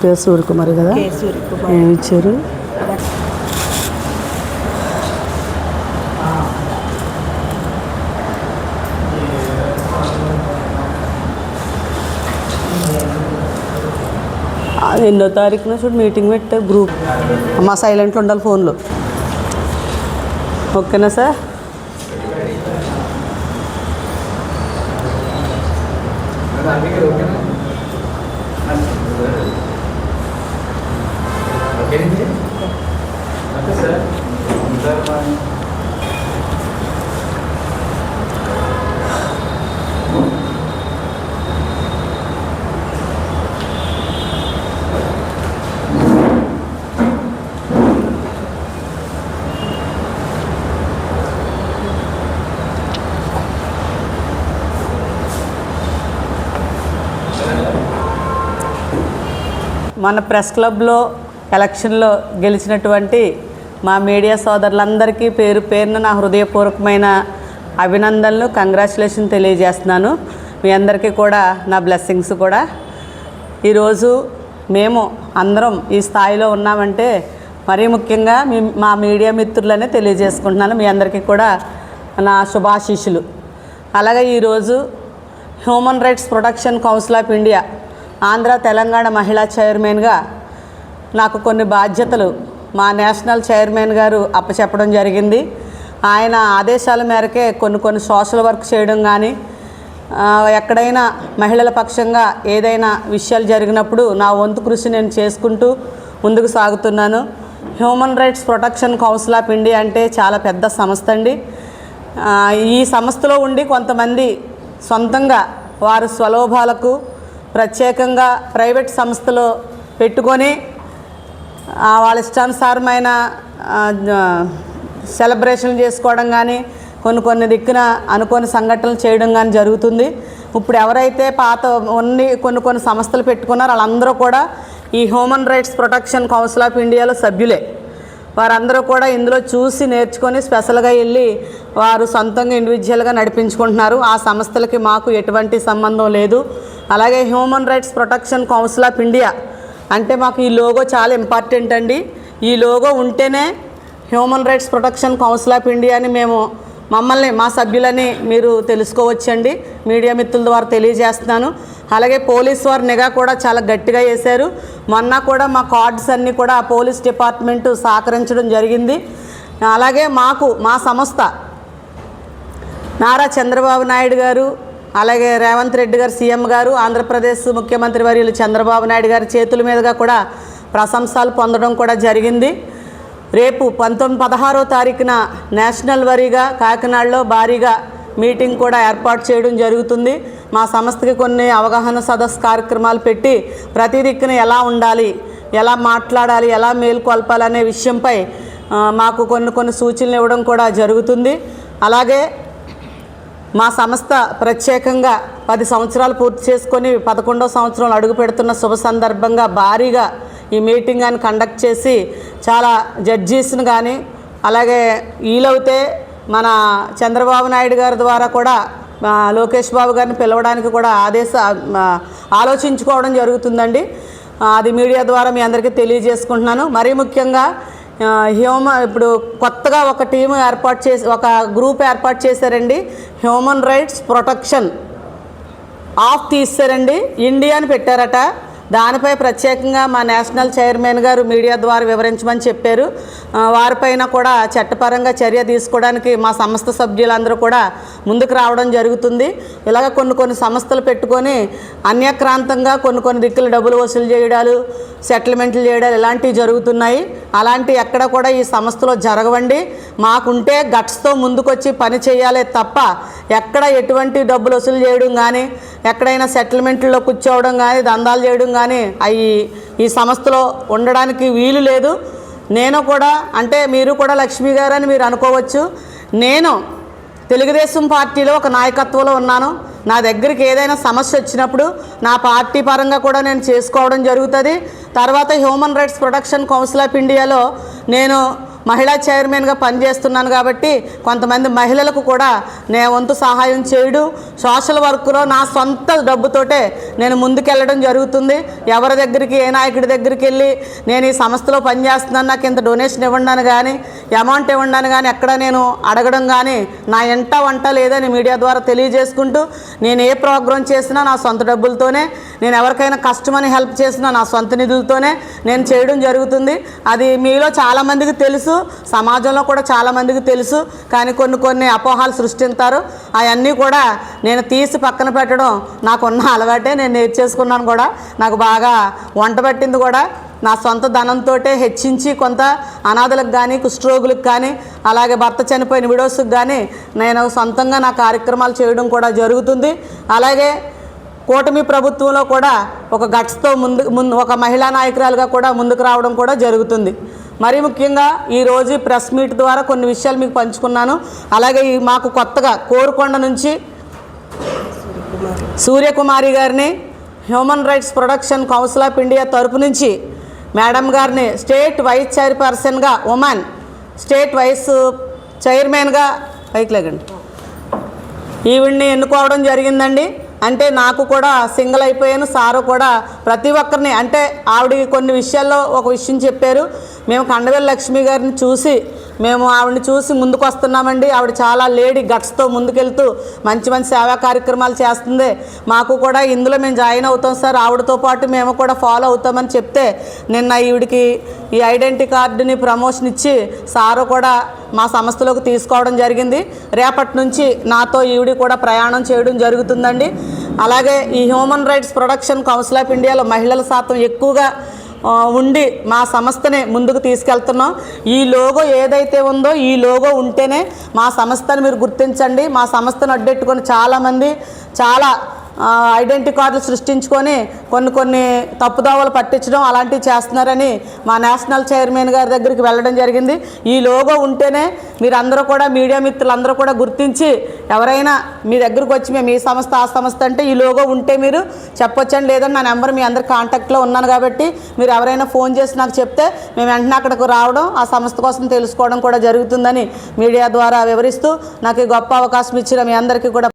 పేరు సూర్యకుమారి కదా? ఏమి ఇచ్చారు? ఎన్నో తారీఖున చూడు మీటింగ్ పెట్టే గ్రూప్. అమ్మ సైలెంట్లో ఉండాలి ఫోన్లో. ఓకేనా సార్? మన ప్రెస్ క్లబ్లో ఎలక్షన్లో గెలిచినటువంటి మా మీడియా సోదరులందరికీ పేరు పేరున నా హృదయపూర్వకమైన అభినందనలు, కంగ్రాచులేషన్ తెలియజేస్తున్నాను. మీ అందరికీ కూడా నా బ్లెస్సింగ్స్ కూడా. ఈరోజు మేము అందరం ఈ స్థాయిలో ఉన్నామంటే మరీ ముఖ్యంగా మా మీడియా మిత్రులనే తెలియజేసుకుంటున్నాను. మీ అందరికీ కూడా నా శుభాశీస్సులు. అలాగే ఈరోజు human rights protection council of India Andhra Telangana మహిళా చైర్మన్గా నాకు కొన్ని బాధ్యతలు మా నేషనల్ చైర్మన్ గారు అప్పచెప్పడం జరిగింది. ఆయన ఆదేశాల మేరకే కొన్ని సోషల్ వర్క్ చేయడం కానీ, ఎక్కడైనా మహిళల పక్షంగా ఏదైనా విషయాలు జరిగినప్పుడు నా వంతు కృషి నేను చేసుకుంటూ ముందుకు సాగుతున్నాను. Human rights protection council of India అంటే చాలా పెద్ద సంస్థ అండి. ఈ సంస్థలో ఉండి కొంతమంది సొంతంగా వారి స్వలోభాలకు ప్రత్యేకంగా ప్రైవేట్ సంస్థలో పెట్టుకొని వాళ్ళ ఇష్టానుసారమైన సెలబ్రేషన్లు చేసుకోవడం కానీ, కొన్ని దిక్కున అనుకోని సంఘటనలు చేయడం కానీ జరుగుతుంది. ఇప్పుడు ఎవరైతే పాత కొన్ని సంస్థలు పెట్టుకున్నారో వాళ్ళందరూ కూడా ఈ human rights protection council of ఇండియాలో సభ్యులే. వారందరూ కూడా ఇందులో చూసి నేర్చుకొని స్పెషల్గా వెళ్ళి వారు సొంతంగా ఇండివిజువల్గా నడిపించుకుంటున్నారు. ఆ సంస్థలకి మాకు ఎటువంటి సంబంధం లేదు. అలాగే human rights protection council of India అంటే మాకు ఈ లోగో చాలా ఇంపార్టెంట్ అండి. ఈ లోగో ఉంటేనే human rights protection council of India అని మమ్మల్ని మా సభ్యులని మీరు తెలుసుకోవచ్చండి. మీడియా మిత్రుల ద్వారా తెలియజేస్తున్నాను. అలాగే పోలీస్ వారి నిఘా కూడా చాలా గట్టిగా వేశారు. మొన్న కూడా మా కార్డ్స్ అన్నీ కూడా పోలీస్ డిపార్ట్మెంటు సహకరించడం జరిగింది. అలాగే మా సంస్థ నారా చంద్రబాబు నాయుడు గారు, అలాగే రేవంత్ రెడ్డి గారు సీఎం గారు, ఆంధ్రప్రదేశ్ ముఖ్యమంత్రి వర్యులు చంద్రబాబు నాయుడు గారి చేతుల మీదుగా కూడా ప్రశంసలు పొందడం కూడా జరిగింది. రేపు 16వ తారీఖున నేషనల్ వారీగా కాకినాడలో భారీగా మీటింగ్ కూడా ఏర్పాటు చేయడం జరుగుతుంది. మా సంస్థకి కొన్ని అవగాహన సదస్సు కార్యక్రమాలు పెట్టి ప్రతి దిక్కున ఎలా ఉండాలి, ఎలా మాట్లాడాలి, ఎలా మేలుకొల్పాలనే విషయంపై మాకు కొన్ని సూచనలు ఇవ్వడం కూడా జరుగుతుంది. అలాగే మా సంస్థ ప్రత్యేకంగా 10 సంవత్సరాలు పూర్తి చేసుకొని 11వ సంవత్సరంలో అడుగు పెడుతున్న శుభ సందర్భంగా భారీగా ఈ మీటింగ్ అని కండక్ట్ చేసి చాలా జడ్జీస్ని కానీ, అలాగే వీలవుతే మన చంద్రబాబు నాయుడు గారి ద్వారా కూడా లోకేష్ బాబు గారిని పిలవడానికి కూడా ఆలోచించుకోవడం జరుగుతుందండి. అది మీడియా ద్వారా మీ అందరికీ తెలియజేసుకుంటున్నాను. మరీ ముఖ్యంగా ఇప్పుడు కొత్తగా ఒక టీము ఒక గ్రూప్ ఏర్పాటు చేశారండి. హ్యూమన్ రైట్స్ ప్రొటెక్షన్ ఆఫ్ తీశారండి, ఇండియా అని పెట్టారట. దానిపై ప్రత్యేకంగా మా నేషనల్ చైర్మన్ గారు మీడియా ద్వారా వివరించమని చెప్పారు. వారిపైన కూడా చట్టపరంగా చర్య తీసుకోవడానికి మా సంస్థ సభ్యులందరూ కూడా ముందుకు రావడం జరుగుతుంది. ఇలాగ కొన్ని సంస్థలు పెట్టుకొని అన్యక్రాంతంగా కొన్ని దిక్కులు డబ్బులు వసూలు చేయడాలు, సెటిల్మెంట్లు చేయడాలు ఇలాంటివి జరుగుతున్నాయి. అలాంటి ఎక్కడ కూడా ఈ సంస్థలో జరగవండి. మాకుంటే గట్స్తో ముందుకొచ్చి పని చేయాలే తప్ప ఎక్కడ ఎటువంటి డబ్బులు వసూలు చేయడం కానీ, ఎక్కడైనా సెటిల్మెంట్లో కూర్చోవడం కానీ, దందాలు చేయడం కానీ ఈ సంస్థలో ఉండడానికి వీలు లేదు. నేను కూడా అంటే మీరు కూడా లక్ష్మి గారు అని మీరు అనుకోవచ్చు. నేను తెలుగుదేశం పార్టీలో ఒక నాయకత్వంలో ఉన్నాను. నా దగ్గరికి ఏదైనా సమస్య వచ్చినప్పుడు నా పార్టీ పరంగా కూడా నేను చేసుకోవడం జరుగుతుంది. తర్వాత human rights protection council of ఇండియాలో నేను మహిళా చైర్మన్గా పనిచేస్తున్నాను కాబట్టి కొంతమంది మహిళలకు కూడా నేను వంతు సహాయం చేయడం, సోషల్ వర్క్లో నా సొంత డబ్బుతోటే నేను ముందుకెళ్ళడం జరుగుతుంది. ఎవరి దగ్గరికి, ఏ నాయకుడి దగ్గరికి వెళ్ళి నేను ఈ సంస్థలో పనిచేస్తున్నాను, నాకు ఇంత డొనేషన్ ఇవ్వండి కానీ, అమౌంట్ ఇవ్వండి కానీ ఎక్కడ నేను అడగడం కానీ నా ఎంట వంట లేదని మీడియా ద్వారా తెలియజేసుకుంటూ, నేను ఏ ప్రోగ్రాం చేసినా నా సొంత డబ్బులతోనే, నేను ఎవరికైనా కష్టమని హెల్ప్ చేసినా నా సొంత నిధులతోనే నేను చేయడం జరుగుతుంది. అది మీలో చాలామందికి తెలుసు, సమాజంలో కూడా చాలామందికి తెలుసు. కానీ కొన్ని అపోహాలు సృష్టిస్తారు. అవన్నీ కూడా నేను తీసి పక్కన పెట్టడం నాకున్న అలవాటే, నేను నేర్చేసుకున్నాను కూడా. నాకు బాగా వంట పట్టింది కూడా నా సొంత ధనంతో హెచ్చించి కొంత అనాథలకు కానీ, కుష్ఠరోగులకు కానీ, అలాగే భర్త చనిపోయిన విడోస్కి కానీ నేను సొంతంగా నా కార్యక్రమాలు చేయడం కూడా జరుగుతుంది. అలాగే కూటమి ప్రభుత్వంలో కూడా ఒక గట్స్తో ముందు ఒక మహిళా నాయకురాలుగా కూడా ముందుకు రావడం కూడా జరుగుతుంది. మరీ ముఖ్యంగా ఈరోజు ప్రెస్ మీట్ ద్వారా కొన్ని విషయాలు మీకు పంచుకున్నాను. అలాగే మాకు కొత్తగా కోరుకొండ నుంచి సూర్యకుమారి గారిని human rights protection council of India తరపు నుంచి మేడం గారిని స్టేట్ వైస్ చైర్పర్సన్గా, ఉమెన్ స్టేట్ వైస్ చైర్మన్గా పైకి లేకండి ఈవిడ్ని ఎన్నుకోవడం జరిగిందండి. అంటే నాకు కూడా సింగిల్ అయిపోయాను. సారు కూడా ప్రతి ఒక్కరిని, అంటే ఆవిడ కొన్ని విషయాల్లో ఒక విషయం చెప్పారు. మేము కండవేల లక్ష్మి గారిని చూసి ఆవిడని చూసి ముందుకు వస్తున్నామండి. ఆవిడ చాలా లేడీ గట్స్తో ముందుకెళ్తూ మంచి మంచి సేవా కార్యక్రమాలు చేస్తుంది. మాకు కూడా ఇందులో మేము జాయిన్ అవుతాం సార్, ఆవిడతో పాటు మేము కూడా ఫాలో అవుతామని చెప్తే నిన్న ఈవిడికి ఈ ఐడెంటిటీ కార్డుని ప్రమోషన్ ఇచ్చి సారు కూడా మా సంస్థలోకి తీసుకోవడం జరిగింది. రేపటి నుంచి నాతో ఈవిడి కూడా ప్రయాణం చేయడం జరుగుతుందండి. అలాగే ఈ human rights protection council of ఇండియాలో మహిళల శాతం ఎక్కువగా ఉండి మా సంస్థని ముందుకు తీసుకెళ్తున్నాం. ఈ లోగో ఏదైతే ఉందో ఈ లోగో ఉంటేనే మా సంస్థని మీరు గుర్తించండి. మా సంస్థను అడ్డెట్టుకొని చాలామంది చాలా ఐడెంటిటీ కార్డులు సృష్టించుకొని కొన్ని తప్పుదోవలు పట్టించడం అలాంటివి చేస్తున్నారని మా నేషనల్ చైర్మన్ గారి దగ్గరికి వెళ్ళడం జరిగింది. ఈ లోగో ఉంటేనే మీరందరూ కూడా, మీడియా మిత్రులందరూ కూడా గుర్తించి ఎవరైనా మీ దగ్గరకు వచ్చి మేము ఈ సంస్థ ఆ సంస్థ అంటే ఈ లోగో ఉంటే మీరు చెప్పొచ్చండి. లేదంటే నా నెంబర్ మీ అందరి కాంటాక్ట్లో ఉన్నాను కాబట్టి మీరు ఎవరైనా ఫోన్ చేసి నాకు చెప్తే మేము వెంటనే అక్కడికి రావడం, ఆ సంస్థ కోసం తెలుసుకోవడం కూడా జరుగుతుందని మీడియా ద్వారా వివరిస్తూ నాకు ఈ గొప్ప అవకాశం ఇచ్చిన మీ అందరికీ కూడా